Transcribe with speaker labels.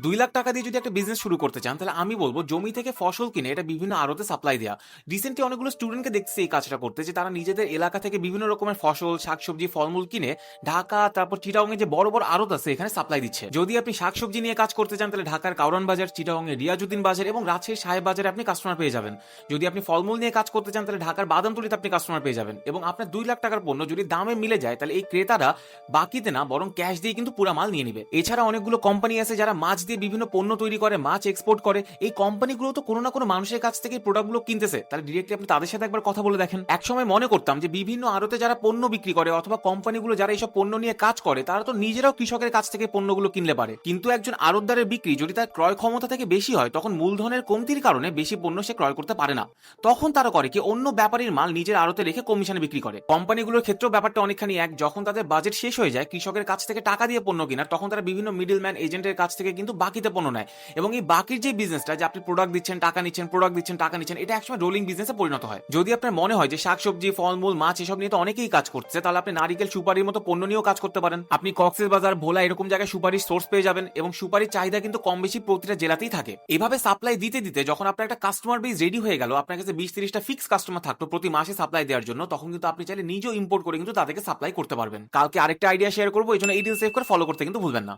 Speaker 1: 2 লাখ টাকা দিয়ে যদি একটা বিজনেস শুরু করতে চান, তাহলে আমি বলবো জমি থেকে ফসল কিনে এটা বিভিন্ন আড়তে সাপ্লাই দেওয়া। রিসেন্টলি অনেকগুলো স্টুডেন্টকে দেখছি এই কাজটা করতে, যে তারা নিজেদের এলাকা থেকে বিভিন্ন রকমের ফসল, শাকসবজি, ফলমূল কিনে ঢাকা, তারপর চিটাগং এ যে বড় বড় আড়ত আছে এখানে সাপ্লাই দিচ্ছে। যদি আপনি শাকসবজি নিয়ে কাজ করতে চান, তাহলে ঢাকার কাউরান বাজার, চিটাগং এর রিয়াজউদ্দিন বাজার এবং রাজশাহীর সাহেব বাজারে আপনি কাস্টমার পেয়ে যাবেন। যদি আপনি ফলমূল নিয়ে কাজ করতে চান, তাহলে ঢাকার বাদামতলীতে আপনি কাস্টমার পেয়ে যাবেন। এবং আপনার 2 লাখ টাকার পণ্য যদি দামে মিলে যায়, তাহলে এই ক্রেতারা বাকিতে না বরং ক্যাশ দিয়ে কিন্তু পুরা মাল নিয়ে নিবে। এছাড়া অনেকগুলো কোম্পানি আছে যারা মাছ দিয়ে বিভিন্ন পণ্য তৈরি করে, মাছ এক্সপোর্ট করে। এই কোম্পানিগুলো তো কোনো না কোনো মানুষের কাছ থেকে প্রোডাক্টগুলো কিনতেছে, তাহলে ডিরেক্টলি আপনি তাদের সাথে একবার কথা বলে দেখেন। একসময় মনে করতাম যে বিভিন্ন আড়তে যারা পণ্য বিক্রি করে অথবা কোম্পানিগুলো যারা এইসব পণ্য নিয়ে কাজ করে, তারা তো নিজেরাও কৃষকের কাছ থেকে পণ্যগুলো কিনলে পারে। কিন্তু একজন আড়তদারের বিক্রি যদি তার ক্রয় ক্ষমতা থেকে বেশি হয়, তখন মূলধনের কমতির কারণে বেশি পণ্য সে ক্রয় করতে পারে না। তখন তারা করে কি, অন্য ব্যাপারীর মাল নিজের আড়তে রেখে কমিশনে বিক্রি করে। কোম্পানিগুলোর ক্ষেত্রেও ব্যাপারটা অনেকখানি এক। যখন তাদের বাজেট শেষ হয়ে যায় কৃষকের কাছ থেকে টাকা দিয়ে পণ্য কেনার, তখন তারা বিভিন্ন মিডলম্যান এজেন্টের কাছ থেকে কিন্তু বাকিতে পণ্য নেয়। এবং এই বাকির যে বিজনেসটা, যে আপনি প্রোডাক্ট দিচ্ছেন টাকা নিচ্ছেন, প্রোডাক্ট দিচ্ছেন টাকা নিচ্ছেন, এটা একসময় রোলিং বিজনেসে পরিণত হয়। যদি আপনার মনে হয় যে শাকসবজি, ফলমূল, মাছ এসব নিয়ে তো অনেকেই কাজ করছে, তাহলে আপনি নারিকেল, সুপারির মতো পণ্য নিয়েও কাজ করতে পারেন। আপনি কক্সবাজার, ভোলা এরকম জায়গায় সুপারির সোর্স পেয়ে যাবেন এবং সুপারির চাহিদা কিন্তু কম বেশি প্রতিটা জেলাতেই থাকে। এভাবে সাপ্লাই দিতে দিতে যখন আপনার একটা কাস্টমার বেস রেডি হয়ে গেল, আপনার কাছে 20-30টা ফিক্স কাস্টমার থাকতো প্রতি মাসে সাপ্লাই দেওয়ার জন্য, তখন কিন্তু আপনি চাইলে নিজেও ইম্পোর্ট করে কিন্তু তাদেরকে সাপ্লাই করতে পারবেন। কালকে আরেকটা আইডিয়া শেয়ার করবো, এই জন্য এই ডিল সেভ করে ফলো করতে কিন্তু ভুলবেন না।